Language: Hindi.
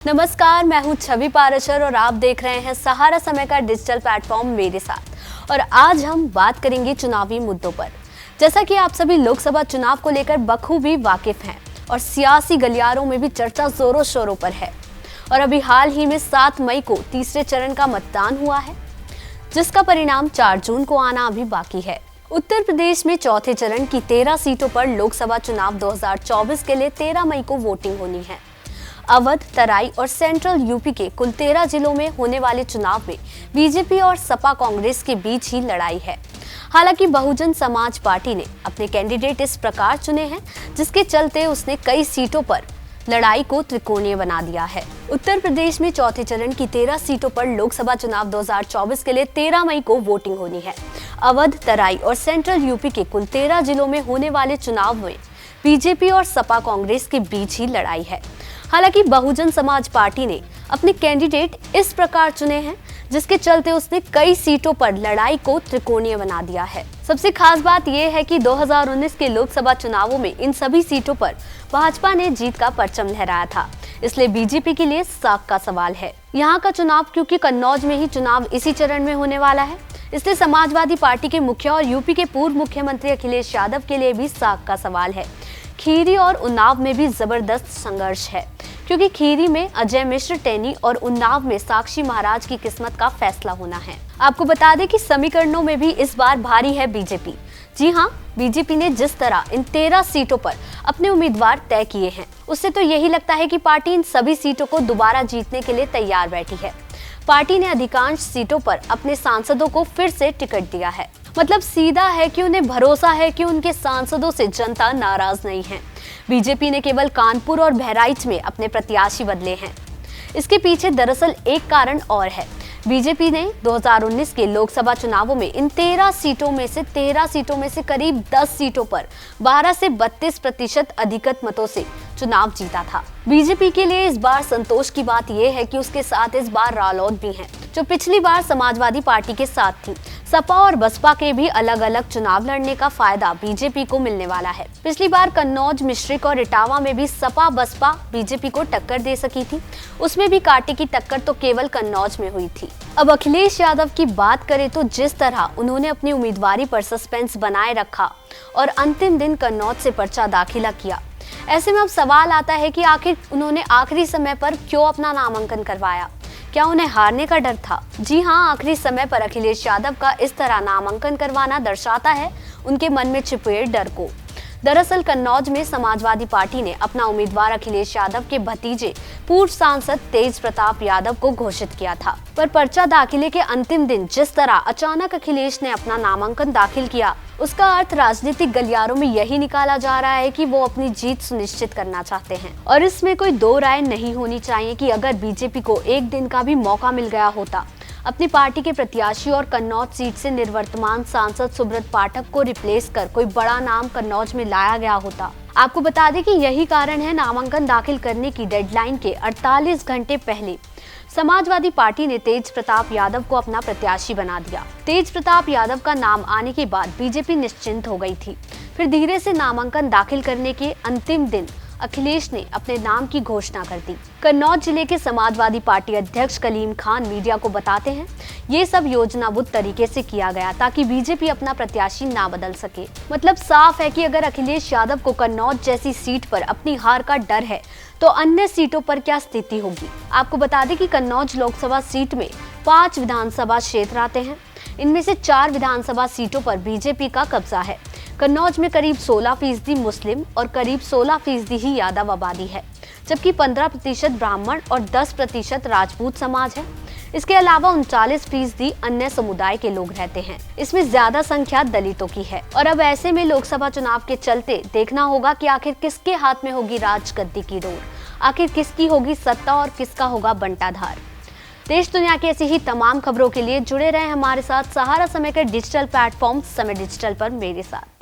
नमस्कार, मैं हूं छवि पारेशर और आप देख रहे हैं सहारा समय का डिजिटल प्लेटफॉर्म मेरे साथ। और आज हम बात करेंगे चुनावी मुद्दों पर। जैसा कि आप सभी लोकसभा चुनाव को लेकर बखूबी वाकिफ हैं और सियासी गलियारों में भी चर्चा जोरों शोरों पर है। और अभी हाल ही में 7 मई को तीसरे चरण का मतदान हुआ है, जिसका परिणाम 4 जून को आना अभी बाकी है। उत्तर प्रदेश में चौथे चरण की 13 सीटों पर लोकसभा चुनाव 2024 के लिए 13 मई को वोटिंग होनी है। अवध, तराई और सेंट्रल यूपी के कुल 13 जिलों में होने वाले चुनाव में बीजेपी और सपा कांग्रेस के बीच ही लड़ाई है। हालांकि बहुजन समाज पार्टी ने अपने कैंडिडेट इस प्रकार चुने हैं, जिसके चलते उसने कई सीटों पर लड़ाई को त्रिकोणीय बना दिया है। उत्तर प्रदेश में चौथे चरण की 13 सीटों पर लोकसभा चुनाव 2024 के लिए 13 मई को वोटिंग होनी है। अवध, तराई और सेंट्रल यूपी के कुल 13 जिलों में होने वाले चुनाव में बीजेपी और सपा कांग्रेस के बीच ही लड़ाई है। हालांकि बहुजन समाज पार्टी ने अपने कैंडिडेट इस प्रकार चुने हैं, जिसके चलते उसने कई सीटों पर लड़ाई को त्रिकोणीय बना दिया है। सबसे खास बात यह है कि 2019 के लोकसभा चुनावों में इन सभी सीटों पर भाजपा ने जीत का परचम लहराया था, इसलिए बीजेपी के लिए साख का सवाल है। यहाँ का चुनाव क्योंकि कन्नौज में ही चुनाव इसी चरण में होने वाला है, इसलिए समाजवादी पार्टी के मुखिया और यूपी के पूर्व मुख्यमंत्री अखिलेश यादव के लिए भी साख का सवाल है। खीरी और उन्नाव में भी जबरदस्त संघर्ष है, क्योंकि खीरी में अजय मिश्र टेनी और उन्नाव में साक्षी महाराज की किस्मत का फैसला होना है। आपको बता दें कि समीकरणों में भी इस बार भारी है बीजेपी। जी हाँ, बीजेपी ने जिस तरह इन 13 सीटों पर अपने उम्मीदवार तय किए हैं, उससे तो यही लगता है कि पार्टी इन सभी सीटों को दोबारा जीतने के लिए तैयार बैठी है। पार्टी ने अधिकांश सीटों पर अपने सांसदों को फिर से टिकट दिया है। मतलब सीधा है कि उन्हें भरोसा है कि उनके सांसदों से जनता नाराज नहीं है। बीजेपी ने केवल कानपुर और बहराइच में अपने प्रत्याशी बदले हैं। इसके पीछे दरअसल एक कारण और है। बीजेपी ने 2019 के लोकसभा चुनावों में इन 13 सीटों में से करीब 10 सीटों पर 12 से 32% अधिकत मतों से चुनाव जीता था। बीजेपी के लिए इस बार संतोष की बात यह है कि उसके साथ इस बार रालोद भी हैं, जो पिछली बार समाजवादी पार्टी के साथ थी। सपा और बसपा के भी अलग अलग चुनाव लड़ने का फायदा बीजेपी को मिलने वाला है। पिछली बार कन्नौज, मिश्रिक और इटावा में भी सपा बसपा बीजेपी को टक्कर दे सकी थी। उसमें भी कांटे की टक्कर तो केवल कन्नौज में हुई थी। अब अखिलेश यादव की बात करें तो जिस तरह उन्होंने अपनी उम्मीदवारी पर सस्पेंस बनाए रखा और अंतिम दिन कन्नौज से पर्चा दाखिला किया, ऐसे में अब सवाल आता है कि आखिर उन्होंने आखिरी समय पर क्यों अपना नामांकन करवाया। क्या उन्हें हारने का डर था? जी हाँ, आखिरी समय पर अखिलेश यादव का इस तरह नामांकन करवाना दर्शाता है उनके मन में छिपे डर को। दरअसल कन्नौज में समाजवादी पार्टी ने अपना उम्मीदवार अखिलेश यादव के भतीजे पूर्व सांसद तेज प्रताप यादव को घोषित किया था, पर पर्चा दाखिले के अंतिम दिन जिस तरह अचानक अखिलेश ने अपना नामांकन दाखिल किया, उसका अर्थ राजनीतिक गलियारों में यही निकाला जा रहा है कि वो अपनी जीत सुनिश्चित करना चाहते हैं। और इसमें कोई दो राय नहीं होनी चाहिए कि अगर बीजेपी को एक दिन का भी मौका मिल गया होता अपनी पार्टी के प्रत्याशी और कन्नौज सीट से निर्वर्तमान सांसद सुब्रत पाठक को रिप्लेस कर कोई बड़ा नाम कन्नौज में लाया गया होता। आपको बता दें कि यही कारण है नामांकन दाखिल करने की डेडलाइन के 48 घंटे पहले समाजवादी पार्टी ने तेज प्रताप यादव को अपना प्रत्याशी बना दिया। तेज प्रताप यादव का नाम आने के बाद बीजेपी निश्चिंत हो गई थी। फिर धीरे से नामांकन दाखिल करने के अंतिम दिन अखिलेश ने अपने नाम की घोषणा कर दी। कन्नौज जिले के समाजवादी पार्टी अध्यक्ष कलीम खान मीडिया को बताते हैं, ये सब योजनाबद्ध तरीके से किया गया ताकि बीजेपी अपना प्रत्याशी ना बदल सके। मतलब साफ है कि अगर अखिलेश यादव को कन्नौज जैसी सीट पर अपनी हार का डर है, तो अन्य सीटों पर क्या स्थिति होगी। आपको बता दें कि कन्नौज लोकसभा सीट में 5 विधानसभा क्षेत्र आते हैं। इनमें से 4 विधानसभा सीटों पर बीजेपी का कब्जा है। कन्नौज में करीब 16% मुस्लिम और करीब 16% ही यादव आबादी है, जबकि 15% ब्राह्मण और 10% राजपूत समाज है। इसके अलावा 39% अन्य समुदाय के लोग रहते हैं। इसमें ज्यादा संख्या दलितों की है। और अब ऐसे में लोकसभा चुनाव के चलते देखना होगा कि आखिर किसके हाथ में होगी राजगद्दी की डोर, आखिर किसकी होगी सत्ता और किसका होगा बंटाधार। देश दुनिया की ऐसी ही तमाम खबरों के लिए जुड़े रहें हमारे साथ सहारा समय के डिजिटल प्लेटफॉर्म समय डिजिटल पर मेरे साथ।